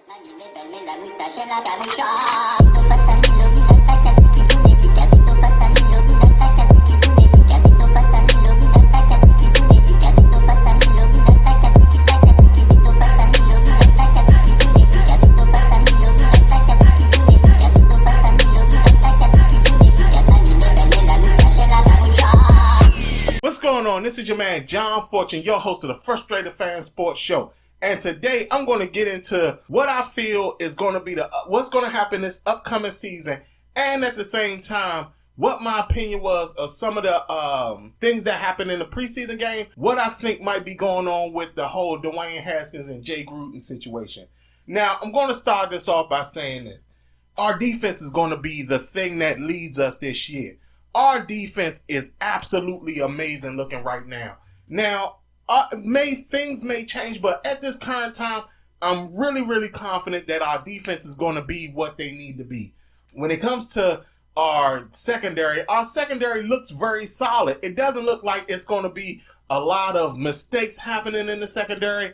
Mamie belle, la moustache et la capuchon. Casito patanilo, mira tacatitule, casito patanilo, mira tacatitule, casito patanilo, mira tacatitule, casito patanilo, mira tacatitule, casito patanilo, mira tacatitule, casito patanilo, mira tacatitule, casito patanilo, mira tacatitule, mamie belle, la moustache et la capuchon. What's going on? This is your man John Fortune, your host of the Frustrated Fan Sports Show. And today I'm going to get into what I feel is going to be what's going to happen this upcoming season, and at the same time, what my opinion was of some of the things that happened in the preseason game, what I think might be going on with the whole Dwayne Haskins and Jay Gruden situation. Now, I'm going to start this off by saying this. Our defense is going to be the thing that leads us this year. Our defense is absolutely amazing looking right now. Now, things may change, but at this current time, I'm really confident that our defense is going to be what they need to be. When it comes to our secondary looks very solid. It doesn't look like it's going to be a lot of mistakes happening in the secondary.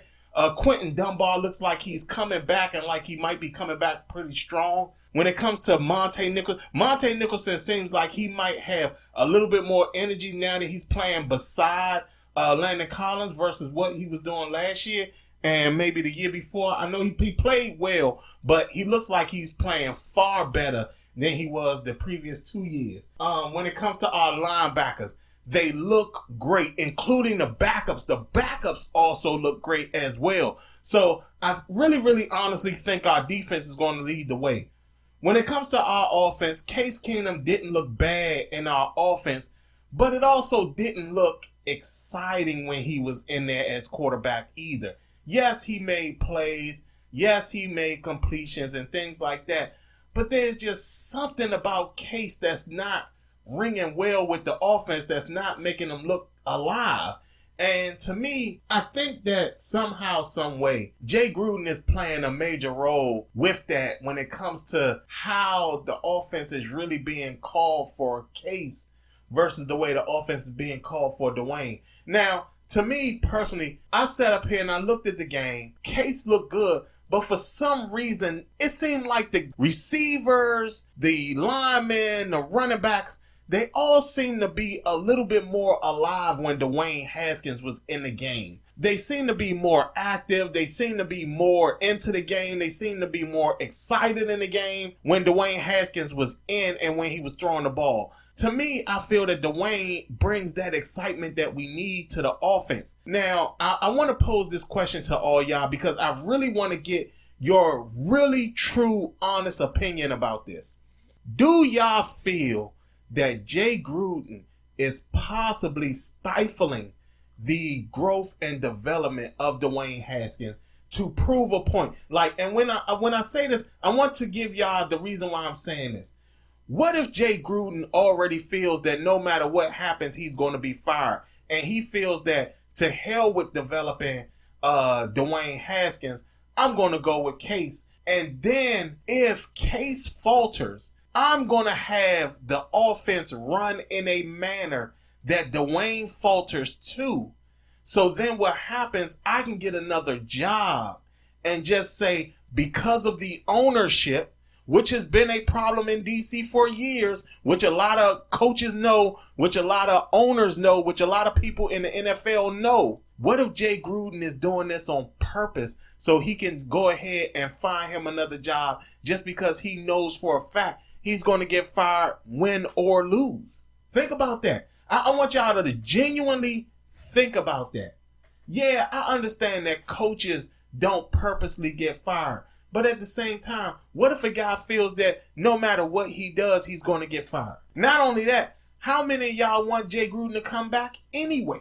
Quentin Dunbar looks like he's coming back, and like he might be coming back pretty strong. When it comes to Monte Nicholson seems like he might have a little bit more energy now that he's playing beside Landon Collins versus what he was doing last year and maybe the year before. I know he played well, but he looks like he's playing far better than he was the previous 2 years. When it comes to our linebackers, they look great, including the backups. The backups also look great as well. So I really honestly think our defense is going to lead the way. When it comes to our offense, Case Keenum didn't look bad in our offense, but it also didn't look exciting when he was in there as quarterback either. Yes, he made plays. Yes, he made completions and things like that. But there's just something about Case that's not ringing well with the offense, that's not making them look alive. And to me, I think that somehow, some way, Jay Gruden is playing a major role with that when it comes to how the offense is really being called for Case versus the way the offense is being called for Dwayne. Now, to me personally, I sat up here and I looked at the game. Case looked good, but for some reason, it seemed like the receivers, the linemen, the running backs, they all seem to be a little bit more alive when Dwayne Haskins was in the game. They seem to be more active. They seem to be more into the game. They seem to be more excited in the game when Dwayne Haskins was in and when he was throwing the ball. To me, I feel that Dwayne brings that excitement that we need to the offense. Now, I want to pose this question to all y'all because I really want to get your really true, honest opinion about this. Do y'all feel that Jay Gruden is possibly stifling the growth and development of Dwayne Haskins to prove a point? Like, and when I say this, I want to give y'all the reason why I'm saying this. What if Jay Gruden already feels that no matter what happens, he's going to be fired, and he feels that to hell with developing Dwayne Haskins, I'm going to go with Case, and then if Case falters, I'm going to have the offense run in a manner that Dwayne falters too. So then what happens, I can get another job and just say, because of the ownership, which has been a problem in DC for years, which a lot of coaches know, which a lot of owners know, which a lot of people in the NFL know. What if Jay Gruden is doing this on purpose so he can go ahead and find him another job just because he knows for a fact he's going to get fired, win or lose? Think about that. I want y'all to genuinely think about that. Yeah, I understand that coaches don't purposely get fired. But at the same time, what if a guy feels that no matter what he does, he's going to get fired? Not only that, how many of y'all want Jay Gruden to come back anyway?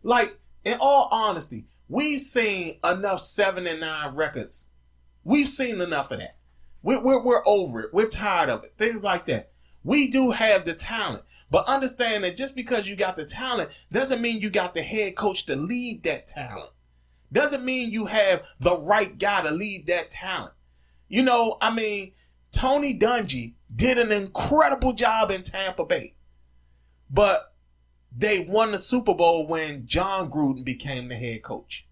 Like, in all honesty, we've seen enough 7-9 records. We've seen enough of that. We're over it. We're tired of it. Things like that. We do have the talent. But understand that just because you got the talent doesn't mean you got the head coach to lead that talent. Doesn't mean you have the right guy to lead that talent. You know, I mean, Tony Dungy did an incredible job in Tampa Bay. But they won the Super Bowl when John Gruden became the head coach.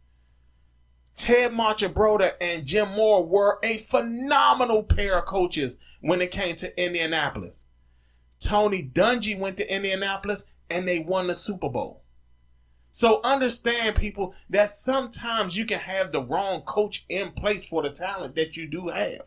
Ted Marchibroda and Jim Moore were a phenomenal pair of coaches when it came to Indianapolis. Tony Dungy went to Indianapolis and they won the Super Bowl. So understand, people, that sometimes you can have the wrong coach in place for the talent that you do have.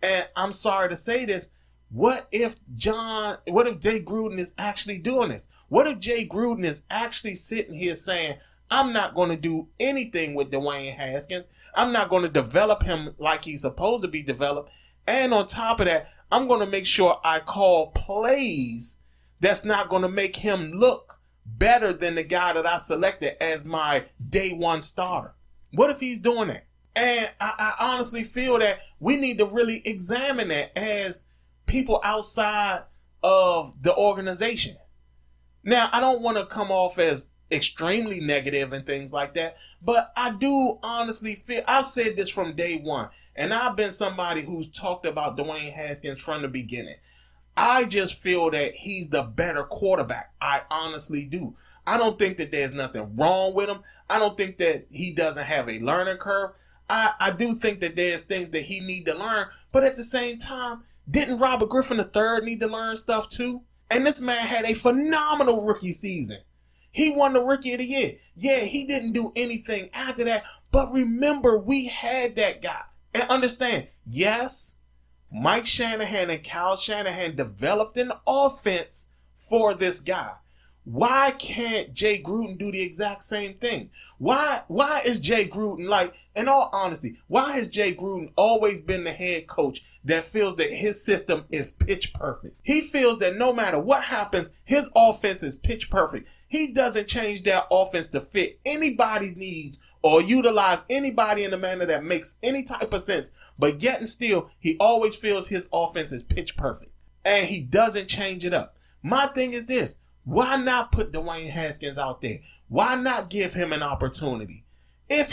And I'm sorry to say this, what if Jay Gruden is actually doing this? What if Jay Gruden is actually sitting here saying, I'm not going to do anything with Dwayne Haskins. I'm not going to develop him like he's supposed to be developed. And on top of that, I'm going to make sure I call plays that's not going to make him look better than the guy that I selected as my day one starter. What if he's doing that? And I honestly feel that we need to really examine that as people outside of the organization. Now, I don't want to come off as extremely negative and things like that, but I do honestly feel, I've said this from day one, and I've been somebody who's talked about Dwayne Haskins from the beginning. I just feel that he's the better quarterback. I honestly do. I don't think that there's nothing wrong with him. I don't think that he doesn't have a learning curve. I do think that there's things that he need to learn, but at the same time, didn't Robert Griffin III need to learn stuff too? And this man had a phenomenal rookie season. He won the Rookie of the Year. Yeah, he didn't do anything after that, but remember, we had that guy. And understand, yes, Mike Shanahan and Kyle Shanahan developed an offense for this guy. Why can't Jay Gruden do the exact same thing? Why is Jay Gruden, like, in all honesty, why has Jay Gruden always been the head coach that feels that his system is pitch perfect? He feels that no matter what happens, his offense is pitch perfect. He doesn't change that offense to fit anybody's needs or utilize anybody in a manner that makes any type of sense. But yet and still, he always feels his offense is pitch perfect. And he doesn't change it up. My thing is this. Why not put Dwayne Haskins out there? Why not give him an opportunity? If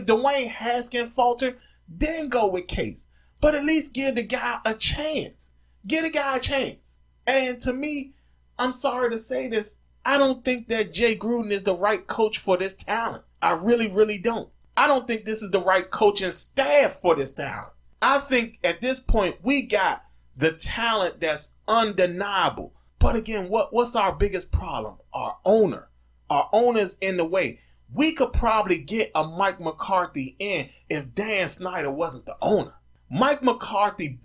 Dwayne Haskins falter, then go with Case. But at least give the guy a chance. Give the guy a chance. And to me, I'm sorry to say this, I don't think that Jay Gruden is the right coach for this talent. I really, really don't. I don't think this is the right coaching staff for this talent. I think at this point, we got the talent that's undeniable. But again, what's our biggest problem? Our owner. Our owner's in the way. We could probably get a Mike McCarthy in if Dan Snyder wasn't the owner. Mike McCarthy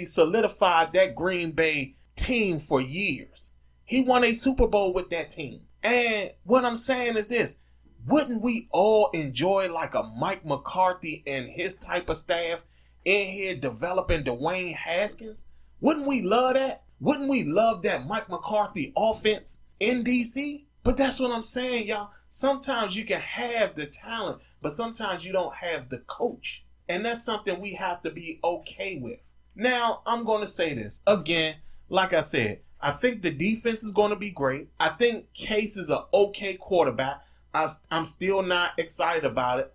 solidified that Green Bay team for years. He won a Super Bowl with that team. And what I'm saying is this. Wouldn't we all enjoy like a Mike McCarthy and his type of staff in here developing Dwayne Haskins? Wouldn't we love that? Wouldn't we love that Mike McCarthy offense in DC? But that's what I'm saying, y'all. Sometimes you can have the talent, but sometimes you don't have the coach. And that's something we have to be okay with. Now, I'm going to say this. Again, like I said, I think the defense is going to be great. I think Case is an okay quarterback. I'm still not excited about it.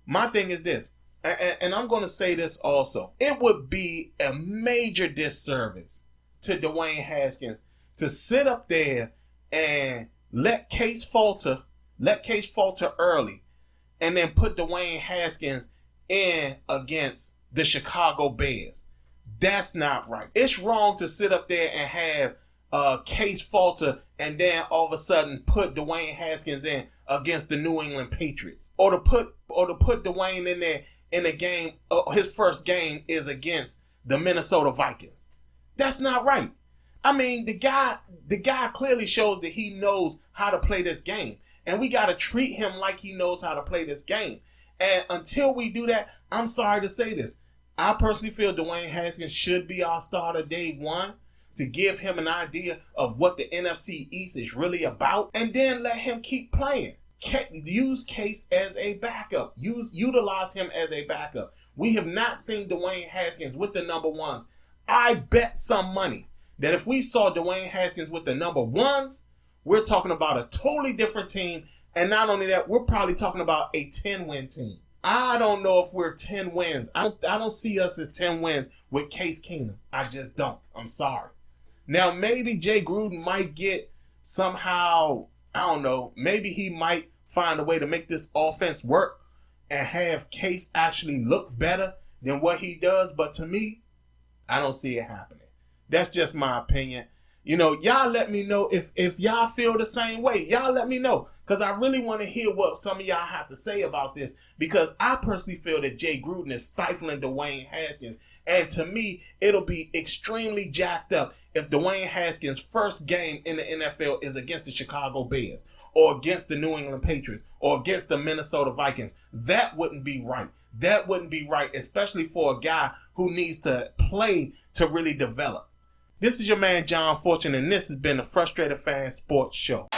My thing is this, and I'm going to say this also. It would be a major disservice to Dwayne Haskins to sit up there and let Case falter early, and then put Dwayne Haskins in against the Chicago Bears. That's not right. It's wrong to sit up there and have Case falter and then all of a sudden put Dwayne Haskins in against the New England Patriots, or to put Dwayne in there in a game. His first game is against the Minnesota Vikings. That's not right. I mean, the guy clearly shows that he knows how to play this game. And we got to treat him like he knows how to play this game. And until we do that, I'm sorry to say this. I personally feel Dwayne Haskins should be our starter day one to give him an idea of what the NFC East is really about. And then let him keep playing. Use Case as a backup. Utilize him as a backup. We have not seen Dwayne Haskins with the number ones. I bet some money that if we saw Dwayne Haskins with the number ones, we're talking about a totally different team. And not only that, we're probably talking about a 10-win team. I don't know if we're 10 wins. I don't see us as 10 wins with Case Keenum. I just don't. I'm sorry. Now, maybe Jay Gruden might get somehow, I don't know, maybe he might find a way to make this offense work and have Case actually look better than what he does. But to me, I don't see it happening. That's just my opinion. You know, y'all let me know if y'all feel the same way. Y'all let me know, because I really want to hear what some of y'all have to say about this, because I personally feel that Jay Gruden is stifling Dwayne Haskins. And to me, it'll be extremely jacked up if Dwayne Haskins' first game in the NFL is against the Chicago Bears or against the New England Patriots or against the Minnesota Vikings. That wouldn't be right. That wouldn't be right, especially for a guy who needs to play to really develop. This is your man, John Fortune, and this has been the Frustrated Fan Sports Show.